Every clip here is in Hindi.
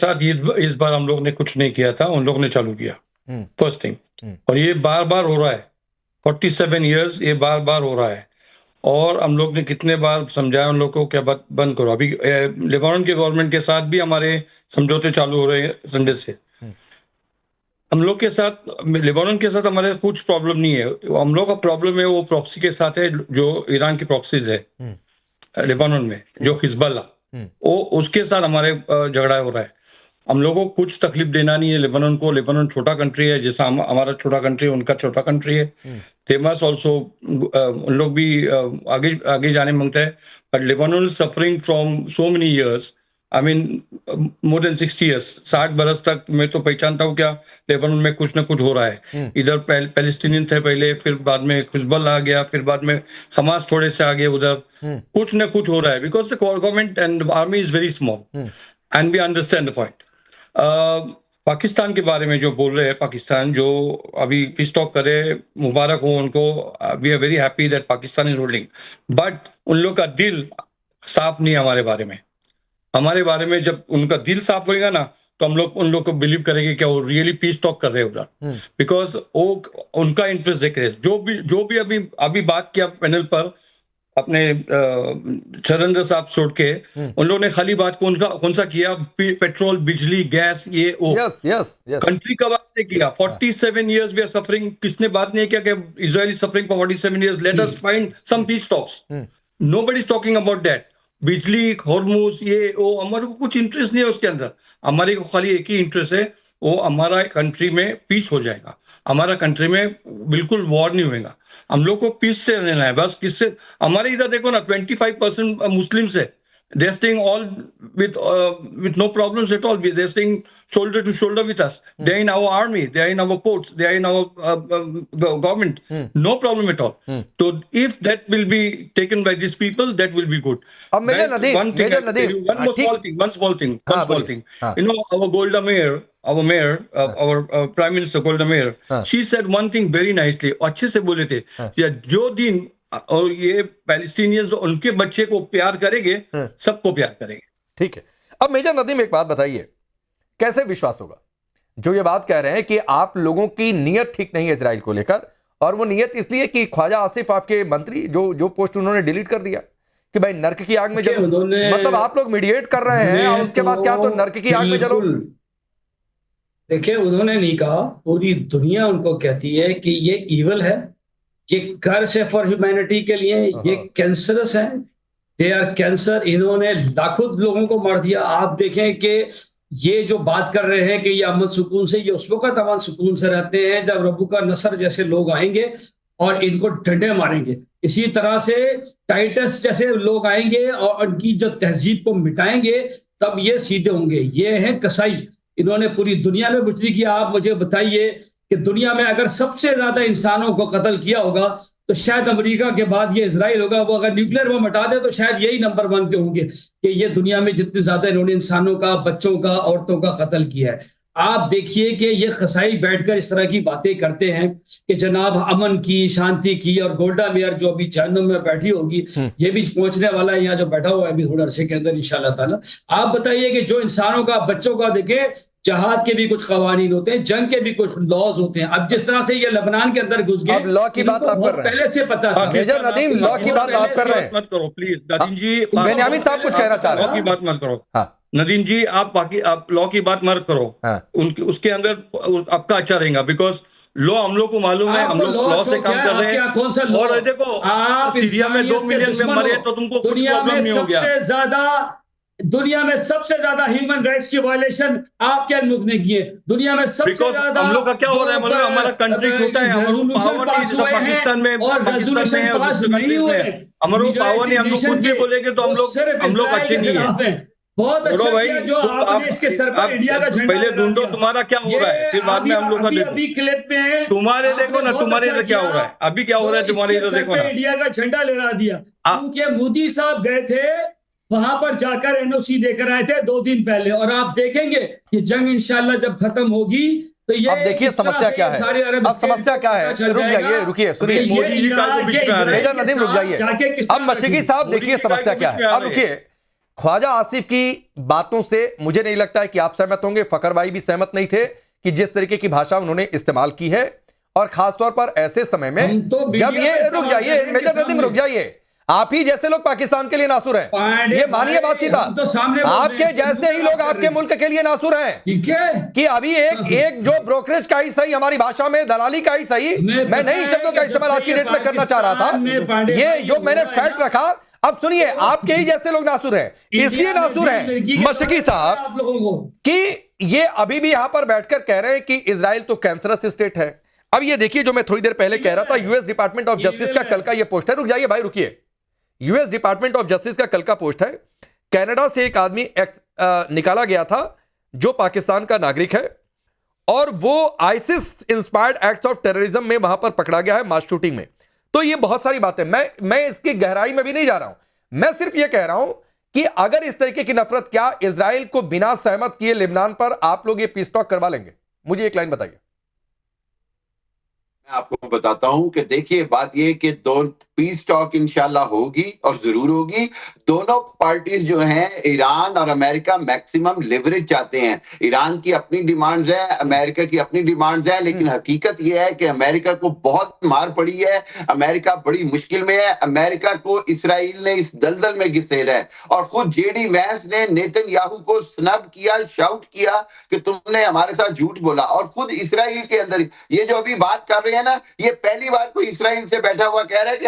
साथ इस बार हम लोग ने कुछ नहीं किया था, उन लोग ने चालू किया, फर्स्ट थिंग। और ये बार बार हो रहा है, 47 ईयर्स ये बार बार हो रहा है। और हम लोग ने कितने बार समझाया उन लोग को क्या बात बंद करो। अभी लेबानन के गवर्नमेंट के साथ भी हमारे समझौते चालू हो रहे हैं संडे से। हम लोग के साथ, लेबानन के साथ हमारे कुछ प्रॉब्लम नहीं है। हम लोग का प्रॉब्लम है वो प्रॉक्सी के साथ है, जो ईरान की प्रॉक्सीज है लेबानन में, जो हिजबुल्लाह, वो उसके साथ हमारे झगड़ा हो रहा है। हम लोगों को कुछ तकलीफ देना नहीं है लेबानन को। लेबानन छोटा कंट्री है, जैसा हमारा छोटा कंट्री है, उनका छोटा कंट्री है। दे मस्ट ऑल्सो, उन लोग भी आगे आगे जाने मांगते हैं। But Lebanon is suffering from so many years, I mean more than 60 years, 60 बरस तक मैं तो पहचानता हूँ क्या लेबानन में कुछ ना कुछ हो रहा है। इधर पैलेस्टीनियन थे पहले, फिर बाद में हिजबुल्लाह आ गया, फिर बाद में हमास थोड़े से आगे उधर। कुछ ना कुछ हो रहा है because the government and army is very small and we understand the point. Pakistan के बारे में जो बोल रहे हैं, पाकिस्तान जो अभी पीस टॉक करे, मुबारक हो उनको। We are very happy that Pakistan is ruling, but उन लोग का दिल साफ नहीं है हमारे बारे में। हमारे बारे में जब उनका दिल साफ होएगा ना, तो हम लोग उन लोग को बिलीव करेंगे क्या वो रियली पीस टॉक कर रहे हैं उधर। बिकॉज वो उनका इंटरेस्ट देख रहे हैं। जो भी अभी अभी बात किया पैनल पर अपने शरंदर साहब छोड़ के, उन लोगों ने खाली बात कौन सा किया, पेट्रोल, बिजली, गैस, ये वो। यस कंट्री का बात नहीं किया। 47 ईयर्स वी आर सफरिंग। किसने बात नहीं किया कि Israel is suffering for 47 years, let us find some peace talks. Nobody is talking about that. बिजली, हॉर्मुज, ये वो, हमारे को कुछ इंटरेस्ट नहीं है उसके अंदर। हमारे को खाली एक ही इंटरेस्ट है, वो हमारा कंट्री में पीस हो जाएगा। हमारा कंट्री में बिल्कुल वॉर नहीं होएगा। हम लोग को पीस से रहना है बस। किससे? हमारे इधर देखो ना, 25% मुस्लिम्स है। They are staying all with no problems at all. They are staying shoulder to shoulder with us. They are in our army. They are in our courts. They are in our government. No problem at all. So if that will be taken by these people, that will be good. अब major Nadeem, one thing, major Nadeem, one more small thing. One small thing. One small thing. You know, our Golda Meir, our Prime Minister Golda Meir, she said one thing very nicely. अच्छे से बोले थे, जो दिन और ये पैलेस्टीनियंस उनके बच्चे को प्यार करेंगे, सबको प्यार करेंगे। ठीक है। अब मेजर नदीम एक बात बताइए, कैसे विश्वास होगा जो ये बात कह रहे हैं कि आप लोगों की नीयत ठीक नहीं है इजराइल को लेकर, और वो नीयत इसलिए कि ख्वाजा आसिफ आपके मंत्री जो पोस्ट उन्होंने डिलीट कर दिया कि भाई नर्क की आग में जलो। मतलब आप लोग मीडिएट कर रहे हैं और उसके बाद क्या, तो नर्क की आग में जलो। देखिए, उन्होंने नहीं कहा, पूरी दुनिया उनको कहती है कि ये ईवल है, ये कर्स है फॉर ह्यूमैनिटी के लिए, ये कैंसरस है, दे आर कैंसर। इन्होंने लाखों लोगों को मार दिया। आप देखें कि ये जो बात कर रहे हैं कि ये अमन सुकून से, ये उस वक्त अमन सुकून से रहते हैं जब रब्बू का नसर जैसे लोग आएंगे और इनको डंडे मारेंगे। इसी तरह से टाइटस जैसे लोग आएंगे और उनकी जो तहजीब को मिटाएंगे, तब ये सीधे होंगे। ये है कसाई। इन्होंने पूरी दुनिया में बुजरी किया। आप मुझे बताइए कि दुनिया में अगर सबसे ज्यादा इंसानों को कत्ल किया होगा तो शायद अमेरिका के बाद ये इजराइल होगा। वो अगर न्यूक्लियर बम हटा दे तो शायद यही नंबर 1 पे होंगे कि ये दुनिया में जितने ज्यादा इन्होंने इंसानों का, बच्चों का, औरतों का कत्ल किया है। आप देखिए कि ये कसाई बैठकर इस तरह की बातें करते हैं कि जनाब अमन की, शांति की, और गोल्डा मेयर जो अभी जहन्नुम में बैठी होगी, ये भी पहुंचने वाला है यहाँ जो बैठा हुआ है अभी थोड़ा अरसे के अंदर इंशाल्लाह ताला। आप बताइए कि जो इंसानों का, बच्चों का, देखे जहाद के भी कुछ कवानीन होते हैं, जंग के भी कुछ लॉज होते हैं। अब जिस तरह से ये लेबनान के अंदर घुस गए, अब लॉ की बात आप कर रहे हैं, पहले से पता था। मेजर नदीम, लॉ की बात आप कर रहे हैं, मत करो प्लीज नदीम जी। बेन्यामीन साहब कुछ कहना चाह रहे हैं, लॉ की बात मत करो। नदीम जी, आप लॉ की बात मत करो। उनकी उसके अंदर आपका अच्छा रहेगा, बिकॉज लॉ हम लोग को मालूम है, हम लोग लॉ से काम कर रहे हैं। कौन सा लॉ? और देखो, आप सीरिया में 2 मिलियन में मरे तो तुमको दुनिया में सबसे ज्यादा ह्यूमन राइट्स की वायलेशन आपके मुल्क ने की है। दुनिया में सबसे ज्यादा हम लोग का क्या हो रहा है, मतलब हमारा कंट्री छोटा है, पाकिस्तान में हमारा पावर नहीं। हम लोग कुछ भी बोलेंगे तो हम लोग अच्छे नहीं है। बहुत अच्छा भाई जो आपने इसके सर पर इंडिया का झंडा पहले ढूंढो तुम्हारा क्या हो रहा है, फिर बाद में हम लोग का देखो। अभी क्लिप में तुम्हारे देखो ना, तुम्हारे इधर क्या हो रहा है, अभी क्या हो रहा है तुम्हारे इधर देखो ना। इंडिया का झंडा लहरा दिया क्योंकि मोदी साहब गए थे वहां पर जाकर एनओसी देकर आए थे 2 दिन पहले। और आप देखेंगे ये जंग इंशाल्लाह जब खत्म होगी तो ये, अब देखिए समस्या क्या है, अब समस्या क्या है, रुक जाइए, रुकिए, सुनिए मेजर नदीम, रुक जाइए। अब मशीकी साहब देखिए समस्या क्या है। अब रुकिए, ख्वाजा आसिफ की बातों से मुझे नहीं लगता है कि आप सहमत होंगे, फखर भाई भी सहमत नहीं थे कि जिस तरीके की भाषा उन्होंने इस्तेमाल की है, और खासतौर पर ऐसे समय में जब ये रुक जाइए मेजर नदीम, रुक जाइए, आप ही जैसे लोग पाकिस्तान के लिए नासुर हैं, ये मानिए बातचीत आपके जैसे ही लोग आपके मुल्क के लिए नासुर हैं। ठीक है कि अभी एक जो ब्रोकरेज का ही सही, हमारी भाषा में दलाली का ही सही, मैं नई शब्दों का इस्तेमाल आज की डेट में करना चाह रहा था, ये जो मैंने फैक्ट रखा। अब सुनिए, आपके ही जैसे लोग नासुर हैं, इसलिए नासुर हैं मशकी साहब कि ये अभी भी यहां पर बैठकर कह रहे हैं कि इजराइल तो कैंसरस स्टेट है। अब ये देखिए, जो मैं थोड़ी देर पहले कह रहा था, यूएस डिपार्टमेंट ऑफ जस्टिस का कल का ये पोस्ट है, रुक जाइए भाई रुकिए, यूएस डिपार्टमेंट ऑफ जस्टिस का कल का पोस्ट है, कनाडा से एक आदमी निकाला गया था जो पाकिस्तान का नागरिक है, और वो ISIS inspired acts of terrorism में वहां पर पकड़ा गया है, मास शूटिंग में। तो ये बहुत सारी बातें, मैं इसकी गहराई में भी नहीं जा रहा हूं, मैं सिर्फ ये कह रहा हूं कि अगर इस तरीके की नफरत, क्या इजराइल को बिना सहमत किए लेबनान पर आप लोग ये पीस टॉक करवा लेंगे? मुझे एक लाइन बताइए। मैं आपको बताता हूं कि देखिए, बात ये कि दो पीस टॉक इंशाल्लाह होगी और जरूर होगी। दोनों पार्टीज जो हैं, ईरान और अमेरिका, मैक्सिमम लिवरेज चाहते हैं। ईरान की अपनी डिमांड्स है, अमेरिका की अपनी डिमांड्स है, लेकिन हकीकत यह है कि अमेरिका को बहुत मार पड़ी है, अमेरिका बड़ी मुश्किल में है, अमेरिका को इसराइल ने इस दलदल में घिसेड़ा है। और खुद जेडी वैंस ने नेतन्याहू को स्नब किया, शाउट किया कि तुमने हमारे साथ झूठ बोला। और खुद इसराइल के अंदर ये जो अभी बात कर रहे हैं ना, ये पहली बार कोई इसराइल से बैठा हुआ कह रहा है कि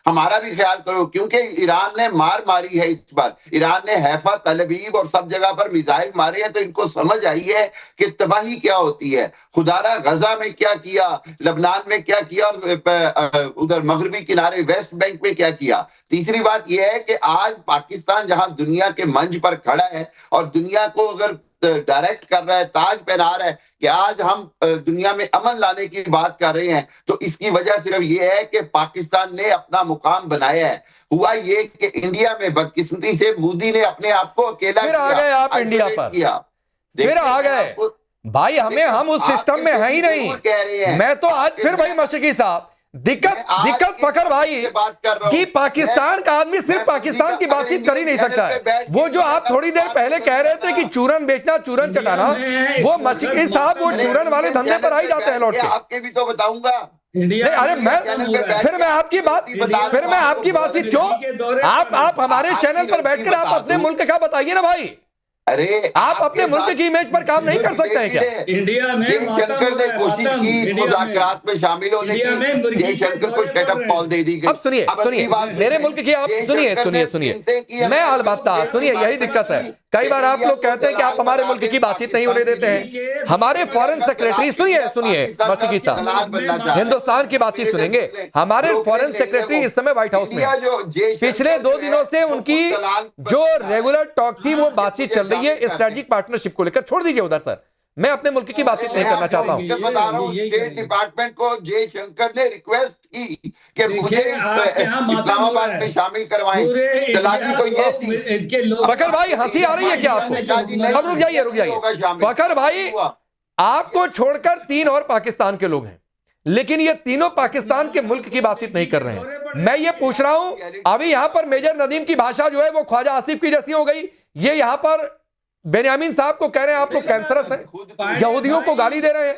हमारा भी ख्याल करो, क्योंकि ईरान ने मार मारी है इस बार। ईरान ने हैफा, तलबीब और सब जगह पर मिसाइल मारे हैं, तो इनको समझ आई है कि तबाही क्या होती है। खुदारा गजा में क्या किया, लबनान में क्या किया, और उधर मगरबी किनारे वेस्ट बैंक में क्या किया। तीसरी बात यह है कि आज पाकिस्तान जहां दुनिया के मंच पर खड़ा है और दुनिया को अगर डायरेक्ट कर रहा है, ताज पहना रहा है कि आज हम दुनिया में अमन लाने की बात कर रहे हैं, तो इसकी वजह सिर्फ ये है कि पाकिस्तान ने अपना मुकाम बनाया है। हुआ ये कि इंडिया में बदकिस्मती से मोदी ने अपने आप को अकेला फिर आ गए आप इंडिया पर, फिर आ गए भाई, हम उस सिस्टम में है ही नहीं। मैं तो आज फिर भाई मशकी साहब, दिक्कत फखर भाई कि पाकिस्तान का आदमी सिर्फ पाकिस्तान की बातचीत कर ही नहीं सकता है। वो जो आप थोड़ी देर पहले कह रहे थे कि चूरन बेचना, चूरन चटाना, वो मशकी साहब वो चूरन वाले धंधे पर आ ही जाते हैं लौट के। आपके भी तो बताऊंगा। नहीं, अरे मैं आपकी बातचीत क्यों, आप हमारे चैनल पर बैठकर आप अपने मुल्क का बताइए ना भाई। अरे आप अपने मुल्क की इमेज पर काम नहीं कर सकते हैं क्या? इंडिया में जयशंकर ने कोशिश की इस मुज़ाकरात में शामिल होने की, जयशंकर को स्टेटअप कॉल दे दी गई। अब सुनिए, मेरे मुल्क की आप सुनिए, मैं अलबत्ता सुनिए, यही दिक्कत है। कई बार आप लोग कहते हैं कि आप हमारे मुल्क की बातचीत नहीं होने देते हैं। हमारे फॉरेन सेक्रेटरी, सुनिए मशकी साहब, हिंदुस्तान की बातचीत सुनेंगे। हमारे फॉरेन सेक्रेटरी इस समय व्हाइट हाउस में, पिछले 2 दिनों से उनकी जो रेगुलर टॉक थी वो बातचीत चल रही है स्ट्रेटेजिक पार्टनरशिप को लेकर। छोड़ दीजिए उधर सर, मैं अपने मुल्क की बातचीत नहीं करना चाहता हूं। बता रहा हूं, स्टेट डिपार्टमेंट को जयशंकर ने रिक्वेस्ट की कि मुझे इस्लामाबाद में शामिल करवाएं। तलाकी तो ये थी। फखर भाई हंसी आ रही है क्या आपको? अब रुक जाइए फखर भाई, आपको छोड़कर 3 और पाकिस्तान के लोग हैं, लेकिन ये तीनों पाकिस्तान के मुल्क की बातचीत नहीं कर रहे हैं। मैं ये पूछ रहा हूं, अभी यहां पर मेजर नदीम की भाषा जो है वो ख्वाजा आसिफ की जैसी हो गई। ये यहां पर बेन्यामीन साहब को कह रहे हैं आप लोग कैंसरस हैं, यहूदियों को गाली दे रहे हैं,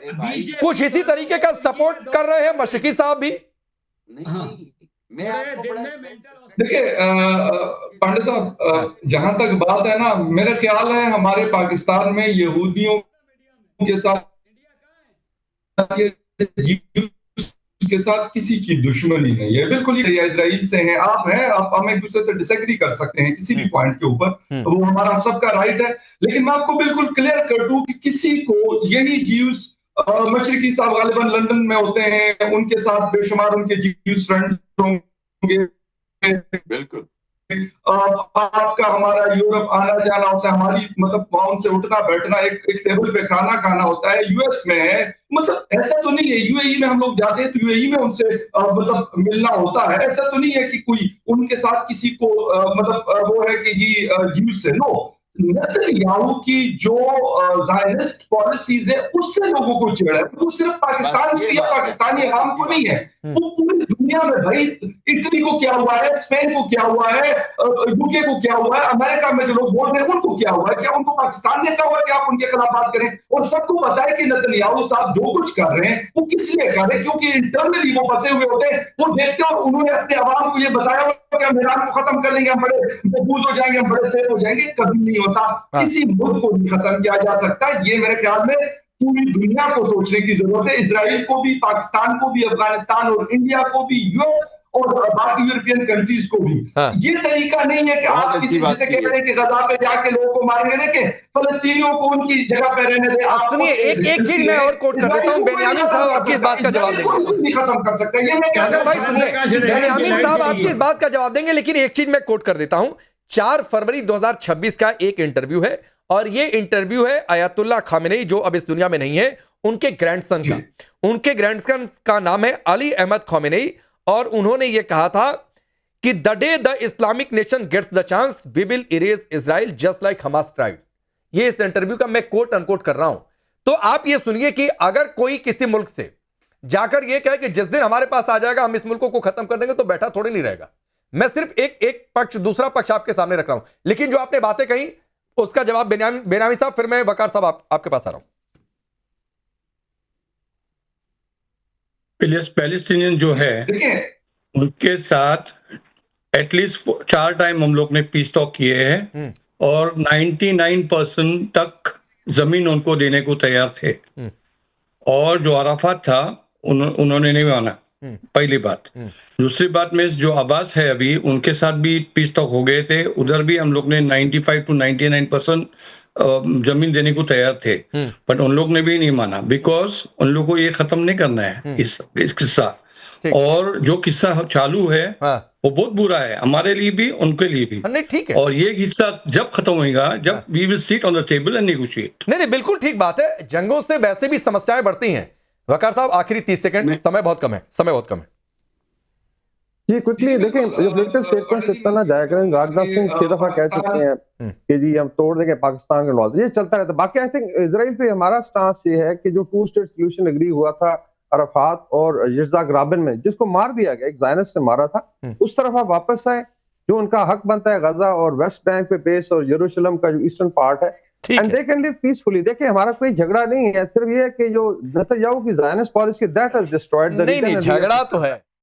कुछ इसी तरीके का सपोर्ट कर रहे हैं मशकी साहब भी। देखिए पांडे साहब, जहां तक बात है ना, मेरा ख्याल है हमारे पाकिस्तान में यहूदियों के साथ के साथ किसी की दुश्मनी नहीं है, बिल्कुल ही इजराइल से हैं, आप हम एक दूसरे से डिसएग्री कर सकते हैं किसी भी पॉइंट के ऊपर, वो हमारा सबका राइट है। लेकिन मैं आपको बिल्कुल क्लियर कर दूं कि किसी को यही जीव्स, मशरिकी साहब गालिबन लंदन में होते हैं, उनके साथ बेशुमार उनके जीव्स फ्रेंड्स होंगे, बिल्कुल आपका हमारा यूरोप आना जाना होता है, हमारी मतलब वहां उनसे उठना बैठना, एक टेबल पे खाना खाना होता है। यूएस में है, मतलब ऐसा तो नहीं है यूएई में हम लोग जाते हैं तो यूएई में उनसे मतलब मिलना होता है। ऐसा तो नहीं है कि कोई उनके साथ किसी को मतलब वो है कि जी जीव से नो, नेतन्याहू की जो ज़ायनिस्ट पॉलिसीज है उससे लोगों को चिढ़ है। वो सिर्फ पाकिस्तान की या पाकिस्तानी अवाम को नहीं है, वो पूरी दुनिया में। भाई इटली को क्या हुआ है, स्पेन को क्या हुआ है, यूके को क्या हुआ है, अमेरिका में जो लोग बोल रहे हैं उनको क्या हुआ है? क्या उनको पाकिस्तान ने कहा हुआ है कि आप उनके खिलाफ बात करें? और सबको पता है कि नेतन्याहू साहब जो कुछ कर रहे हैं वो किस लिए कर रहे हैं, क्योंकि इंटरनली वो फंसे हुए होते हैं। वो देखते हैं और उन्होंने अपने अवाम को ये बताया हुआ कि हम ईरान को खत्म कर लेंगे, हम बड़े महफूज हो जाएंगे, हम बड़े सेफ हो जाएंगे। कभी नहीं होता। किसी मुल्क को नहीं खत्म किया जा सकता। ये मेरे ख्याल में पूरी दुनिया को सोचने की जरूरत है, इजराइल को भी, पाकिस्तान को भी, अफगानिस्तान और इंडिया को भी, यूएस और बाकी यूरोपियन कंट्रीज को भी। ये तरीका नहीं है कि आप किसी जिसे कह रहे हैं कि गजा पे जाके लोगों को मारेंगे। देखें, फलस्तीनियों को उनकी जगह पे रहने दें। आप सुनिए, एक चीज मैं और कोट कर देता हूं। बेनियामिन साहब आपकी इस बात का जवाब देंगे, खत्म कर सकता है ये मैं अगर भाई सुनिए, बेनियामिन साहब आपकी इस बात का जवाब देंगे, लेकिन एक चीज मैं कोट कर देता हूं। 4 फरवरी 2026 का एक इंटरव्यू है, और ये इंटरव्यू है अयतुल्ला खामेनी, जो अब इस दुनिया में नहीं है, उनके ग्रैंडसन का। उनके ग्रैंडसन का नाम है अली अहमद खामेनी, और उन्होंने ये कहा था कि the day the Islamic nation gets the chance we will erase Israel just like Hamas tried. ये इस इंटरव्यू का मैं कोट अनकोट कर रहा हूं। तो आप ये सुनिए कि अगर कोई किसी मुल्क से जाकर ये कहे कि जिस दिन हमारे पास आ जाएगा हम इस मुल्क को खत्म कर देंगे, तो बैठा थोड़ी नहीं रहेगा। मैं सिर्फ एक पक्ष, दूसरा पक्ष आपके सामने रख रहा हूं। लेकिन जो आपने बातें कही उसका जवाब बेनियामिन साहब, फिर मैं वकार साहब आपके पास आ रहा हूं। पैलेस्टीनियन जो है उनके साथ एटलीस्ट 4 टाइम हम लोग ने पीस टॉक किए हैं, और 99% तक जमीन उनको देने को तैयार थे। और जो अराफात था उन्होंने नहीं माना, पहली बात। दूसरी बात में जो अब्बास है अभी, उनके साथ भी पीस टॉक हो गए थे। उधर भी हम लोग ने 95 to 99% जमीन देने को तैयार थे, बट उन लोग ने भी नहीं माना, बिकॉज उन लोग को ये खत्म नहीं करना है इस किस्सा। और जो किस्सा चालू है वो बहुत बुरा है, हमारे लिए भी उनके लिए भी। नहीं, ठीक है। और ये किस्सा जब खत्म होगा, जब we will sit on the table and negotiate. नहीं, बिल्कुल ठीक बात है। जंगों से वैसे भी समस्याएं बढ़ती हैं। वकार साहब, आखिरी 30 सेकंड, समय बहुत कम है। जी क्विकली देखें, जो पॉलिटिकल स्टेटमेंट इस तरह ना जाया करें। राजनाथ सिंह 6 दफा कह चुके हैं कि जी हम तोड़ देंगे पाकिस्तान के इन्वॉल्व, ये चलता रहता है। बाकी आई थिंक इजराइल पे हमारा स्टांस ये है कि जो 2 स्टेट सोल्यूशन एग्री हुआ था अराफात और यित्ज़हाक राबिन में, जिसको मार दिया गया, एक ज़ायनिस्ट ने मारा था, उस तरफ आप वापस आए। जो उनका हक बनता है गजा और वेस्ट बैंक पे बेस और यरूशलेम का जो ईस्टर्न पार्ट है, and they can live peacefully. देखिए, हमारा कोई झगड़ा नहीं है, सिर्फ ये है कि जो नेतन्याहू की Zionist policy that has destroyed the region. नहीं, झगड़ा तो है।